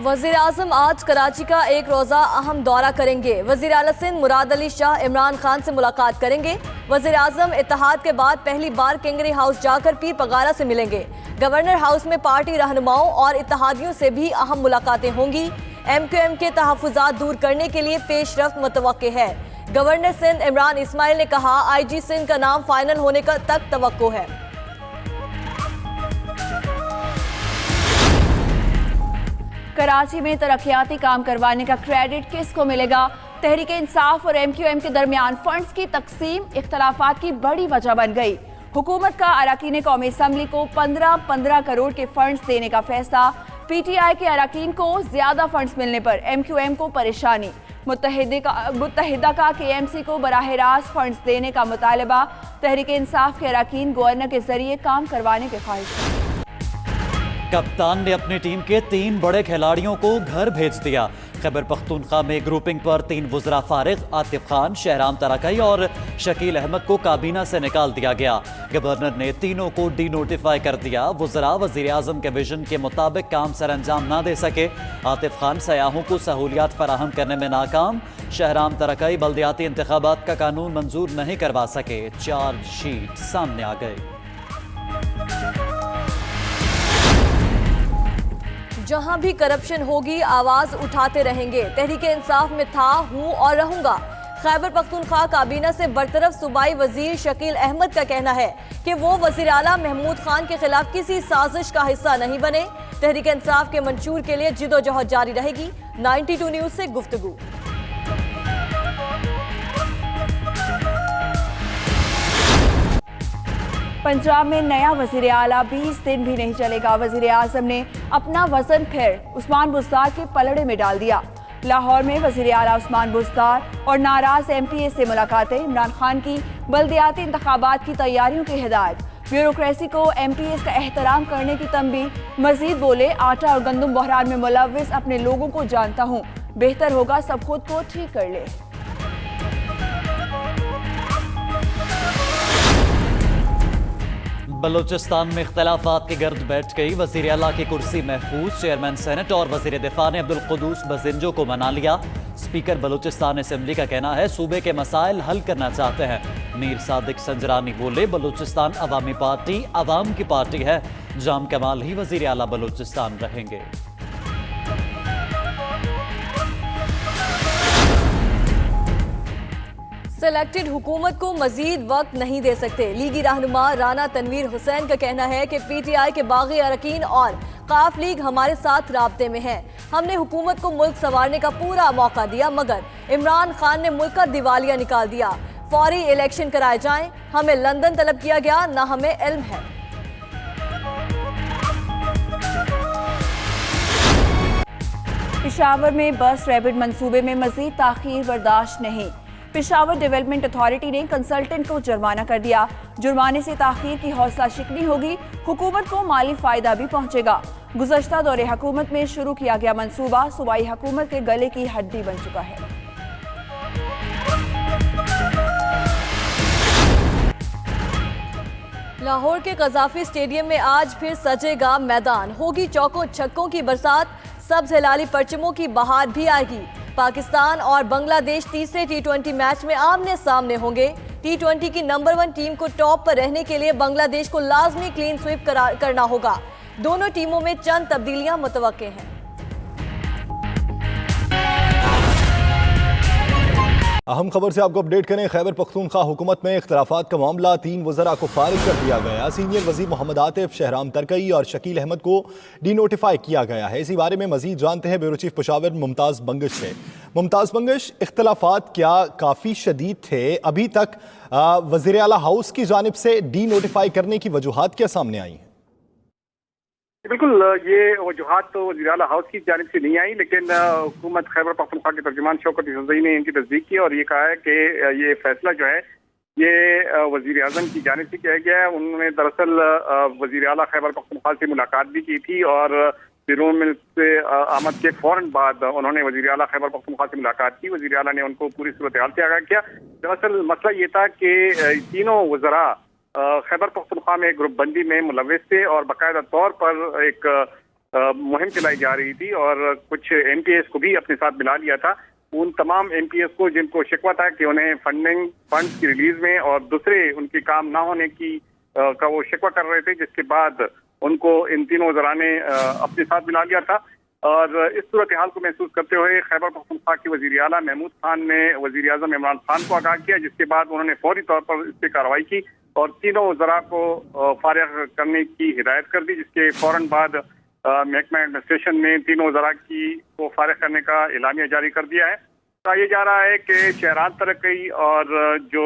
वज़ीर आज़म आज कराची का एक रोज़ा अहम दौरा करेंगे। वज़ीर आला सिंध मुराद अली शाह इमरान खान से मुलाकात करेंगे। वज़ीर आज़म इत्तेहाद के बाद पहली बार किंगरी हाउस जाकर पीर पगारा से मिलेंगे। गवर्नर हाउस में पार्टी रहनुमाओं और इत्तेहादियों से भी अहम मुलाकातें होंगी। MQM के तहफ़्फ़ुज़ात दूर करने के लिए पेशरफ्त मुतवक्के है। गवर्नर सिंध इमरान इस्माइल ने कहा IG सिंध का नाम फाइनल होने तक तवक्को है। कराची में तरक्याती काम करवाने का क्रेडिट किसको मिलेगा? तहरीक इंसाफ और MQM के दरमियान फंड्स की तकसीम इख्तलाफात की बड़ी वजह बन गई। हुकूमत का अरकान कौमी असम्बली को 15 करोड़ के फंड्स देने का फैसला। PTI के अरकान को ज्यादा फंड्स मिलने पर MQM को परेशानी। मुत्तहिदा का KMC को बराह रास्त फंड्स देने का मुतालबा। तहरीक इंसाफ के अरकान गवर्नर के जरिए काम करवाने के ख्वाहिश। कप्तान ने अपनी टीम के 3 बड़े खिलाड़ियों को घर भेज दिया। खैबर पख्तूनख्वा में ग्रुपिंग पर 3 वुज़रा फारिग, आतिफ खान, शहराम तरकई और शकील अहमद को काबीना से निकाल दिया गया। गवर्नर ने तीनों को डी नोटिफाई कर दिया। वुज़रा वज़ीर आज़म के विजन के मुताबिक काम सर अंजाम ना दे सके। आतिफ खान सयाहों को सहूलियात फराहम करने में नाकाम। शहराम तरकई बल्दियाती इंतखाबात का कानून मंजूर नहीं करवा सके। चार्जशीट सामने आ गई। जहां भी करप्शन होगी आवाज उठाते रहेंगे। तहरीक इंसाफ में था, हूं और रहूंगा। खैबर पख्तूनख्वा काबीना से बरतरफ सूबाई वजीर शकील अहमद का कहना है कि वो वजीर आला महमूद खान के खिलाफ किसी साजिश का हिस्सा नहीं बने। तहरीक इंसाफ के मंशूर के लिए जिदोजहद जारी रहेगी। 92 न्यूज से गुफ्तगू। पंजाब में नया वज़ीर आला 20 दिन भी नहीं चलेगा। वज़ीर आज़म ने अपना वजन फिर उस्मान बुज़दार के पलड़े में डाल दिया। लाहौर में वज़ीर आला उस्मान बुज़दार और नाराज MPA से मुलाकातें। इमरान खान की बल्दियाती इंतखाबात की तैयारियों की हिदायत। ब्यूरोक्रेसी को MPAs का एहतराम करने की तंबीह। मजीद बोले, आटा और गंदम बहरान में मुलव्विस अपने लोगों को जानता हूँ, बेहतर होगा सब खुद को ठीक कर ले। बलूचिस्तान में इख्तलाफात की गर्द बैठ गई। वज़ीर आला की कुर्सी महफूज। चेयरमैन सेनेट और वज़ीर दिफा ने अब्दुल कुद्दूस बजिंजो को मना लिया। स्पीकर बलूचिस्तान असेंबली का कहना है सूबे के मसाइल हल करना चाहते हैं। मीर सादिक संजरानी बोले, बलूचिस्तान अवामी पार्टी अवाम की पार्टी है। जाम कमाल ही वज़ीर आला बलूचिस्तान रहेंगे। सिलेक्टेड हुकूमत को मजीद वक्त नहीं दे सकते। लीगी रहनुमा राना तनवीर हुसैन का कहना है कि PTI के बागी अरकान और काफ लीग हमारे साथ राब्ते में है। हमने हुकूमत को मुल्क संवारने का पूरा मौका दिया, मगर इमरान खान ने मुल्क का दिवालिया निकाल दिया। फौरी इलेक्शन कराए जाएं। हमें लंदन तलब किया गया, ना हमें इल्म है। पेशावर में बस रैपिड मंसूबे में मजीद ताखीर बर्दाश्त नहीं। पेशावर डेवलपमेंट अथॉरिटी ने कंसल्टेंट को जुर्माना कर दिया। जुर्माने से ताखीर की हौसला शिकनी होगी। हुकूमत को माली फायदा भी पहुंचेगा। गुज़श्ता दौरे हुकूमत में शुरू किया गया मंसूबा सूबाई हुकूमत के गले की हड्डी बन चुका है। लाहौर के कज़ाफी स्टेडियम में आज फिर सजेगा मैदान। होगी चौकों छक्कों की बरसात। सब्ज हिलाली परचमों की बहार भी आएगी। पाकिस्तान और बांग्लादेश तीसरे T20 मैच में आमने सामने होंगे। T20 की नंबर 1 टीम को टॉप पर रहने के लिए बांग्लादेश को लाजमी क्लीन स्वीप करना होगा। दोनों टीमों में चंद तब्दीलियां मुतवक्के हैं। अहम खबर से आपको अपडेट करें। खैबर पख्तूनख्वा हुकूमत में इख्तलाफात का मामला, 3 वज़रा को फारिग कर दिया गया। सीनियर वज़ीर मोहम्मद आतिफ, शहराम तरकई और शकील अहमद को डी नोटिफाई किया गया है। इसी बारे में मजीद जानते हैं ब्यूरो चीफ पेशावर मुमताज़ बंगश से। मुमताज़ बंगश, इख्तलाफात क्या काफ़ी शदीद थे? अभी तक वज़ीर आला हाउस की जानिब से डी नोटिफाई करने की वजूहात क्या सामने आई? बिल्कुल, ये वजूहात तो वज़ीर आला हाउस की जानिब से नहीं आई, लेकिन हुकूमत खैबर पख्तूनख्वा के तर्जुमान शौकत यूसुफ़ज़ई ने इनकी तस्दीक की और ये कहा है कि ये फैसला जो है ये वज़ीर आज़म की जानिब से किया गया है। उन्होंने दरअसल वज़ीर आला खैबर पख्तूनख्वा से मुलाकात भी की थी और बैरून मुल्क से आमद के फौरन बाद उन्होंने वज़ीर आला खैबर पख्तूनख्वा से मुलाकात की। वज़ीर आला ने उनको पूरी सूरत हाल से आगाह किया। दरअसल मसला ये था कि तीनों वज़रा खैबर पख्तूनख्वा में ग्रुप बंदी में मुलव्विस थे और बाकायदा तौर पर एक मुहिम चलाई जा रही थी और कुछ MPs को भी अपने साथ मिला लिया था। उन तमाम MPs को जिनको शिकवा था कि उन्हें फंड्स की रिलीज में और दूसरे उनके काम ना होने की का वो शिकवा कर रहे थे, जिसके बाद उनको इन तीनों वज़रा ने अपने साथ मिला लिया था। और इस सूरत हाल को महसूस करते हुए खैबर पख्तूनख्वा के वज़ीर आला महमूद खान ने वज़ीर आज़म इमरान खान को आगाह किया, जिसके बाद उन्होंने फौरी तौर पर इस पर कार्रवाई की और तीनों वज़रा को फारिग करने की हिदायत कर दी, जिसके फौरन बाद महकमा एडमिनिस्ट्रेशन ने तीनों वज़रा को फारिग करने का एलामिया जारी कर दिया है। कहा यह जा रहा है कि शहरान तरक्की और जो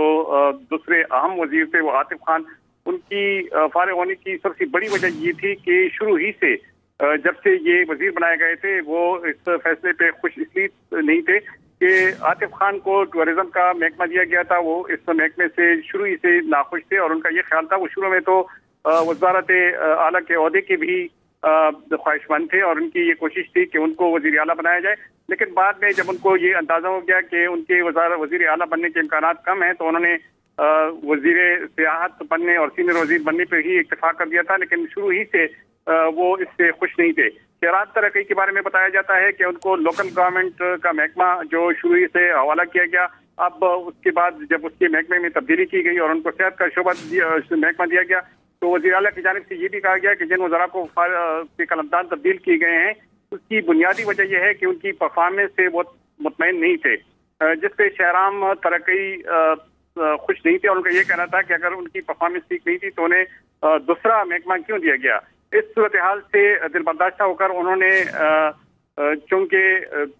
दूसरे अहम वज़ीर थे वो आतिफ खान, उनकी फारिग होने की सबसे बड़ी वजह ये थी कि शुरू ही से जब से ये वजीर बनाए गए थे वो इस फैसले पे खुश इसलिए नहीं थे कि आतिफ खान को टूरिज्म का महकमा दिया गया था। वो इस महकमे से शुरू ही से नाखुश थे और उनका ये ख्याल था, वो शुरू में तो वजारत आला के ओहदे के भी ख्वाहिशमंद थे और उनकी ये कोशिश थी कि उनको वजीर आला बनाया जाए, लेकिन बाद में जब उनको ये अंदाजा हो गया कि उनके वजीर आला बनने के इम्कानात कम हैं तो उन्होंने वजीर सियाहत बनने और सीनियर वजीर बनने पर ही इत्तेफाक कर दिया था। लेकिन शुरू ही से वो इससे खुश नहीं थे। शहरान तरक्की के बारे में बताया जाता है कि उनको लोकल गवर्नमेंट का महकमा जो शुरू ही से हवाला किया गया, अब उसके बाद जब उसके महकमे में तब्दीली की गई और उनको सेहत का शोबा महकमा दिया गया तो वज़ीर आला की जानिब से ये भी कहा गया कि जिन वज़रा को के कलमदान तब्दील किए गए हैं उसकी बुनियादी वजह यह है कि उनकी परफॉर्मेंस से वो मुतमईन नहीं थे, जिसपे शहरान तरक्की खुश नहीं थे और उनका ये कहना था कि अगर उनकी परफॉर्मेंस ठीक नहीं थी तो उन्हें दूसरा महकमा क्यों दिया गया। इस सूरत हाल से दिल बर्दाश्त होकर उन्होंने चूंकि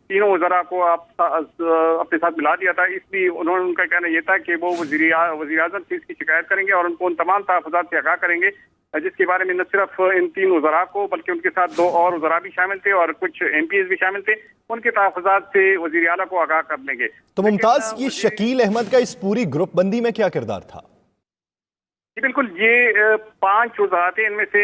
तीनों वज़रा को अपने साथ मिला दिया था, इसलिए उनका कहना यह था कि वो वज़ीर आज़म से इसकी शिकायत करेंगे और उनको उन तमाम तहफ़्फ़ुज़ात से आगाह करेंगे, जिसके बारे में न सिर्फ इन तीन वज़रा को बल्कि उनके साथ दो और वज़रा भी शामिल थे और कुछ MPs भी शामिल थे, उनके तहफ़्फ़ुज़ात से वज़ीर आला को आगाह कर देंगे। तो मुमताज़, ये शकील अहमद का इस पूरी ग्रुप बंदी में क्या किरदार था? जी बिल्कुल, ये 5 वज़रा थे, इनमें से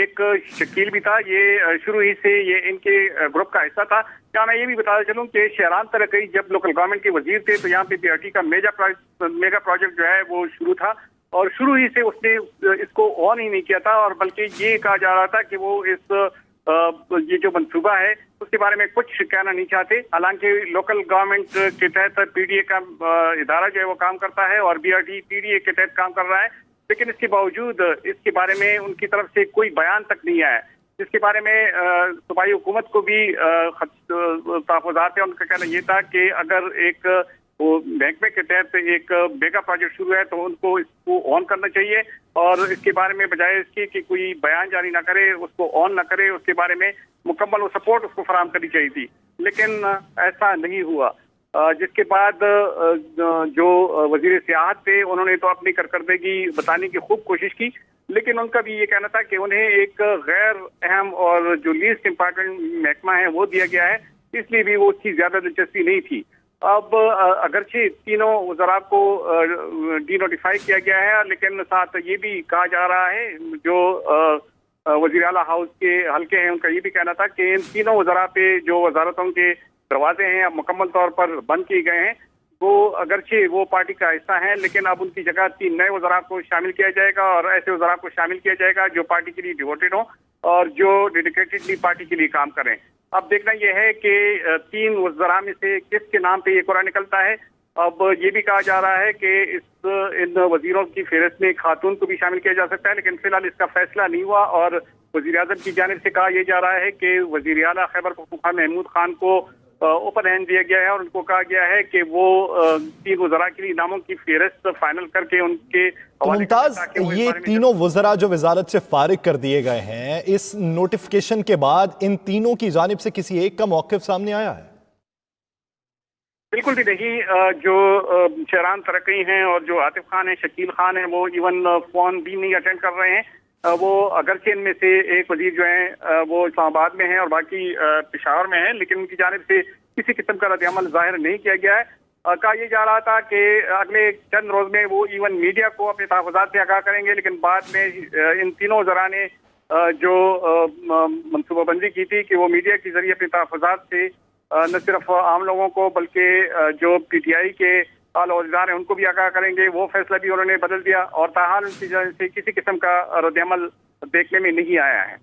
एक शकील भी था। ये शुरू ही से ये इनके ग्रुप का हिस्सा था। क्या मैं ये भी बताता चलूँ कि शहरान तरक्की जब लोकल गवर्नमेंट के वजीर थे तो यहाँ पे BRT का मेगा प्रोजेक्ट जो है वो शुरू था और शुरू ही से उसने इसको ऑन ही नहीं किया था और बल्कि ये कहा जा रहा था कि वो ये जो मंसूबा है उसके बारे में कुछ कहना नहीं चाहते। हालांकि लोकल गवर्नमेंट के तहत PDA का इदारा जो है वो काम करता है और BRT PDA के तहत काम कर रहा है, लेकिन इसके बावजूद इसके बारे में उनकी तरफ से कोई बयान तक नहीं आया, जिसके बारे में सूबाई हुकूमत को भी तहफ़्फ़ुज़ात है। उनका कहना यह था कि अगर एक महकमे के तहत एक मेगा प्रोजेक्ट शुरू है तो उनको इसको ऑन करना चाहिए और इसके बारे में बजाय इसके कि कोई बयान जारी ना करे, उसको ऑन ना करे, उसके बारे में मुकम्मल सपोर्ट उसको फराहम करनी चाहिए थी, लेकिन ऐसा नहीं हुआ। जिसके बाद जो वजीर सियाहत थे उन्होंने तो अपनी कारकर्दगी बताने की खूब कोशिश की, लेकिन उनका भी ये कहना था कि उन्हें एक गैर अहम और जो लीस्ट इम्पॉर्टेंट महकमा है वो दिया गया है, इसलिए भी वो उसकी ज्यादा दिलचस्पी नहीं थी। अब अगरचे तीनों वज़रा को डीनोटिफाई किया गया है, लेकिन साथ ये भी कहा जा रहा है जो वज़ीर आला हाउस के हल्के हैं उनका ये भी कहना था कि इन तीनों वज़रा पे जो वजारतों के दरवाजे हैं अब मुकम्मल तौर पर बंद किए गए हैं। वो अगरचे वो पार्टी का हिस्सा हैं, लेकिन अब उनकी जगह 3 नए वज़रा को शामिल किया जाएगा और ऐसे वज़रा को शामिल किया जाएगा जो पार्टी के लिए डिवोटेड हों और जो डेडिकेटेडली पार्टी के लिए काम करें। अब देखना यह है कि 3 वज़रा में से किसके नाम पे ये कुरा निकलता है। अब ये भी कहा जा रहा है कि इन वजीरों की फहरिस्त में खातून को भी शामिल किया जा सकता है, लेकिन फिलहाल इसका फैसला नहीं हुआ और वज़ीर आज़म की जानिब से कहा यह जा रहा है कि वज़ीर आला खैबर पख्तूनख्वा महमूद खान को ओपन हैंड दिया गया है और उनको कहा गया है कि वो 3 वज़रा के लिए नामों की फहरिस्त फाइनल करके उनके तो मुमताज, ये तीनों वज़रा जो वजारत से फारिग कर दिए गए हैं, इस नोटिफिकेशन के बाद इन तीनों की जानिब से किसी एक का मौक़िफ़ सामने आया है? बिल्कुल भी नहीं। जो शहरान तरक्की हैं और जो आतिफ खान है, शकील खान है, वो इवन फोन भी नहीं अटेंड कर रहे हैं। वो अगरचे इनमें से एक वजीर जो है वो इस्लामाबाद में है और बाकी पेशावर में है, लेकिन उनकी जानिब से किसी किस्म का रद्द-ए-अमल जाहिर नहीं किया गया है। कहा यह जा रहा था कि अगले चंद रोज में वो इवन मीडिया को अपने तहफ़्फ़ुज़ात से आगाह करेंगे, लेकिन बाद में इन तीनों वज़रा ने जो मनसूबाबंदी की थी कि वो मीडिया के जरिए अपने तहफ़्फ़ुज़ात से न सिर्फ आम लोगों को बल्कि जो PTI के आला-ओहदेदार हैं उनको भी आगाह करेंगे, वो फैसला भी उन्होंने बदल दिया और ताहाल उनकी जानिब से किसी किस्म का रद्द-ए-अमल देखने में नहीं आया है।